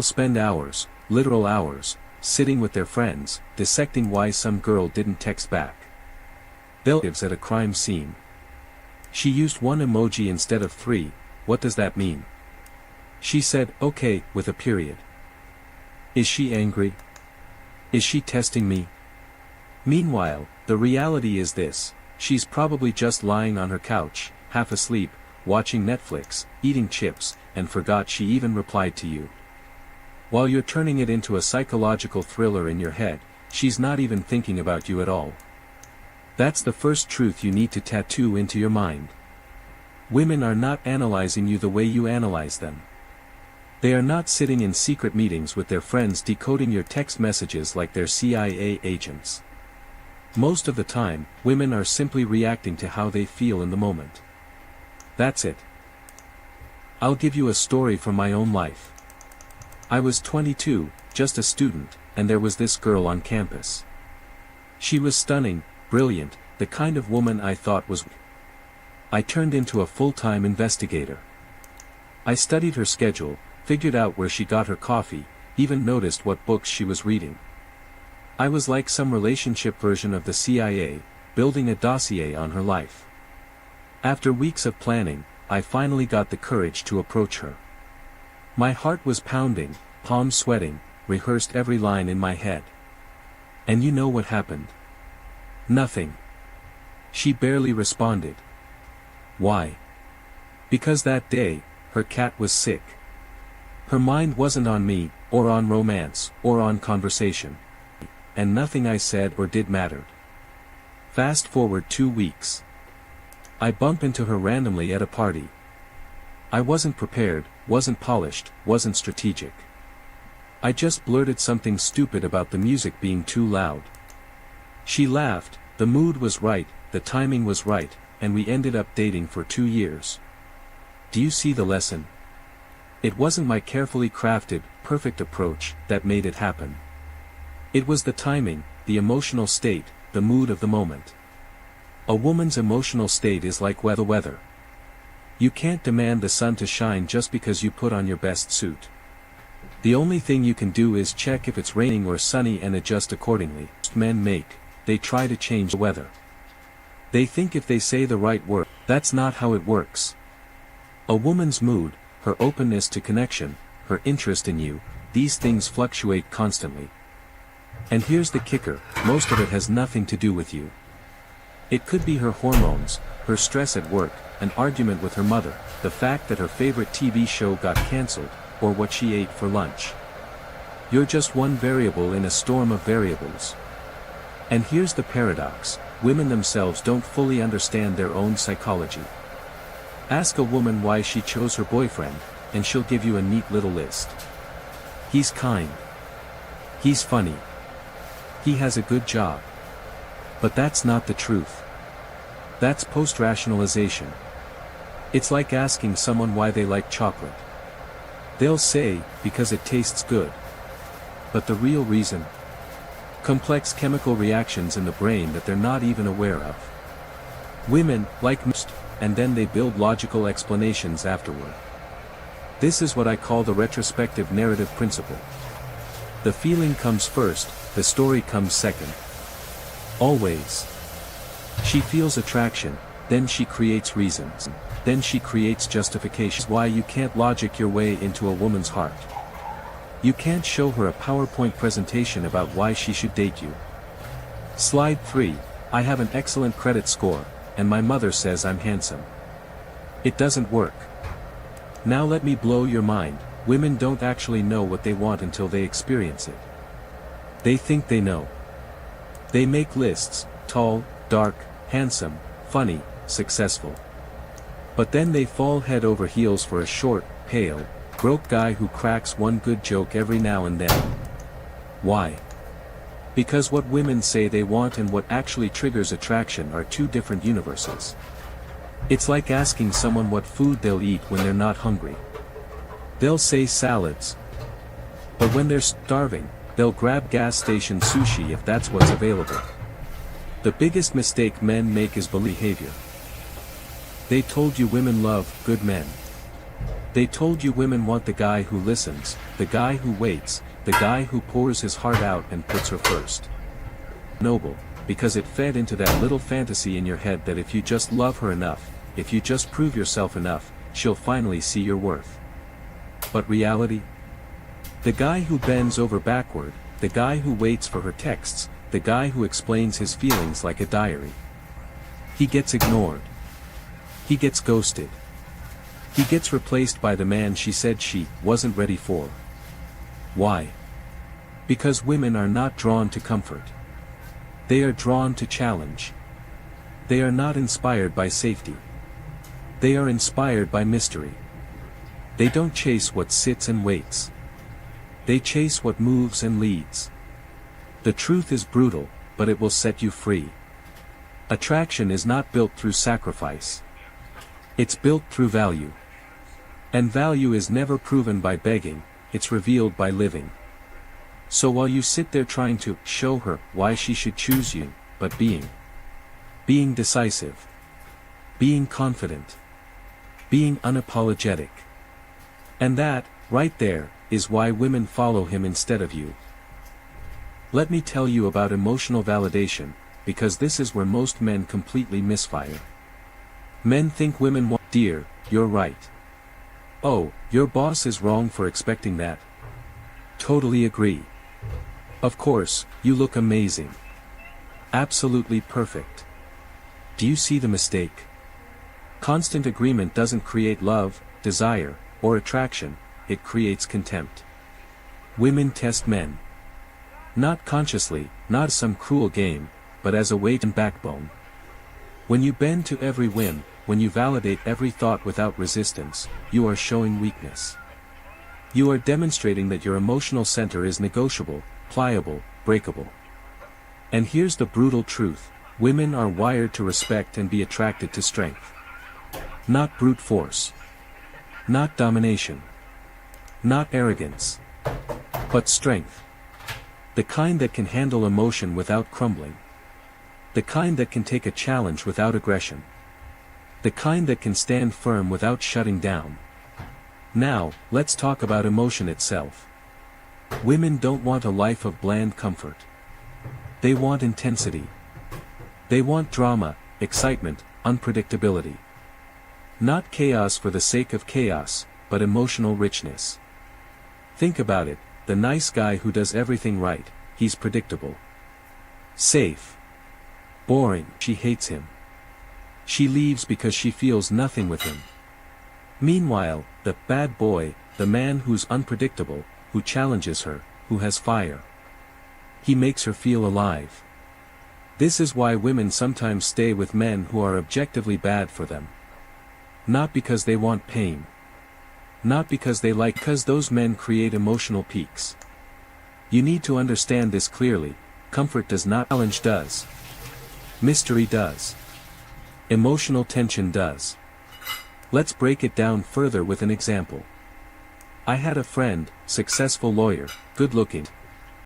spend hours, literal hours, sitting with their friends, dissecting why some girl didn't text back. They'll live at a crime scene. She used one emoji instead of three, what does that mean? She said, okay, with a period. Is she angry? Is she testing me? Meanwhile, the reality is this, she's probably just lying on her couch, half asleep, watching Netflix, eating chips, and forgot she even replied to you. While you're turning it into a psychological thriller in your head, she's not even thinking about you at all. That's the first truth you need to tattoo into your mind. Women are not analyzing you the way you analyze them. They are not sitting in secret meetings with their friends decoding your text messages like they're CIA agents. Most of the time, women are simply reacting to how they feel in the moment. That's it. I'll give you a story from my own life. I was 22, just a student, and there was this girl on campus. She was stunning, brilliant, the kind of woman I thought was. I turned into a full-time investigator. I studied her schedule, figured out where she got her coffee, even noticed what books she was reading. I was like some relationship version of the CIA, building a dossier on her life. After weeks of planning, I finally got the courage to approach her. My heart was pounding, palms sweating, rehearsed every line in my head. And you know what happened? Nothing. She barely responded. Why? Because that day, her cat was sick. Her mind wasn't on me, or on romance, or on conversation. And nothing I said or did mattered. Fast forward 2 weeks. I bump into her randomly at a party. I wasn't prepared, wasn't polished, wasn't strategic. I just blurted something stupid about the music being too loud. She laughed, the mood was right, the timing was right, and we ended up dating for 2 years. Do you see the lesson? It wasn't my carefully crafted, perfect approach that made it happen. It was the timing, the emotional state, the mood of the moment. A woman's emotional state is like weather. You can't demand the sun to shine just because you put on your best suit. The only thing you can do is check if it's raining or sunny and adjust accordingly. Men they try to change the weather. They think if they say the right word, that's not how it works. A woman's mood, her openness to connection, her interest in you, these things fluctuate constantly. And here's the kicker, most of it has nothing to do with you. It could be her hormones, her stress at work, an argument with her mother, the fact that her favorite TV show got cancelled, or what she ate for lunch. You're just one variable in a storm of variables. And here's the paradox, women themselves don't fully understand their own psychology. Ask a woman why she chose her boyfriend, and she'll give you a neat little list. He's kind. He's funny. He has a good job. But that's not the truth. That's post-rationalization. It's like asking someone why they like chocolate. They'll say, because it tastes good. But the real reason? Complex chemical reactions in the brain that they're not even aware of. Women, like most, and then they build logical explanations afterward. This is what I call the retrospective narrative principle. The feeling comes first, the story comes second. Always. She feels attraction, then she creates reasons, then she creates justifications why you can't logic your way into a woman's heart. You can't show her a PowerPoint presentation about why she should date you. Slide 3, I have an excellent credit score, and my mother says I'm handsome. It doesn't work. Now let me blow your mind, women don't actually know what they want until they experience it. They think they know. They make lists, tall, dark, handsome, funny, successful. But then they fall head over heels for a short, pale, broke guy who cracks one good joke every now and then. Why? Because what women say they want and what actually triggers attraction are two different universes. It's like asking someone what food they'll eat when they're not hungry. They'll say salads. But when they're starving, they'll grab gas station sushi if that's what's available. The biggest mistake men make is behavior. They told you women love good men. They told you women want the guy who listens, the guy who waits, the guy who pours his heart out and puts her first. Noble, because it fed into that little fantasy in your head that if you just love her enough, if you just prove yourself enough, she'll finally see your worth. But reality? The guy who bends over backward, the guy who waits for her texts, the guy who explains his feelings like a diary. He gets ignored. He gets ghosted. He gets replaced by the man she said she wasn't ready for. Why? Because women are not drawn to comfort. They are drawn to challenge. They are not inspired by safety. They are inspired by mystery. They don't chase what sits and waits. They chase what moves and leads. The truth is brutal, but it will set you free. Attraction is not built through sacrifice. It's built through value. And value is never proven by begging, it's revealed by living. So while you sit there trying to show her why she should choose you, but being decisive, being confident, being unapologetic. And that, right there, is why women follow him instead of you. Let me tell you about emotional validation, because this is where most men completely misfire. Men think women want, dear, you're right. Oh, your boss is wrong for expecting that. Totally agree. Of course, you look amazing. Absolutely perfect. Do you see the mistake? Constant agreement doesn't create love, desire, or attraction, it creates contempt. Women test men. Not consciously, not as some cruel game, but as a weight and backbone. When you bend to every whim, when you validate every thought without resistance, you are showing weakness. You are demonstrating that your emotional center is negotiable, pliable, breakable. And here's the brutal truth, women are wired to respect and be attracted to strength. Not brute force. Not domination. Not arrogance. But strength. The kind that can handle emotion without crumbling. The kind that can take a challenge without aggression. The kind that can stand firm without shutting down. Now, let's talk about emotion itself. Women don't want a life of bland comfort. They want intensity. They want drama, excitement, unpredictability. Not chaos for the sake of chaos, but emotional richness. Think about it, the nice guy who does everything right, he's predictable. Safe. Boring, she hates him. She leaves because she feels nothing with him. Meanwhile, the bad boy, the man who's unpredictable, who challenges her, who has fire. He makes her feel alive. This is why women sometimes stay with men who are objectively bad for them. Not because they want pain. Not because they like, because those men create emotional peaks. You need to understand this clearly, comfort does not, challenge does. Mystery does. Emotional tension does. Let's break it down further with an example. I had a friend, successful lawyer, good-looking,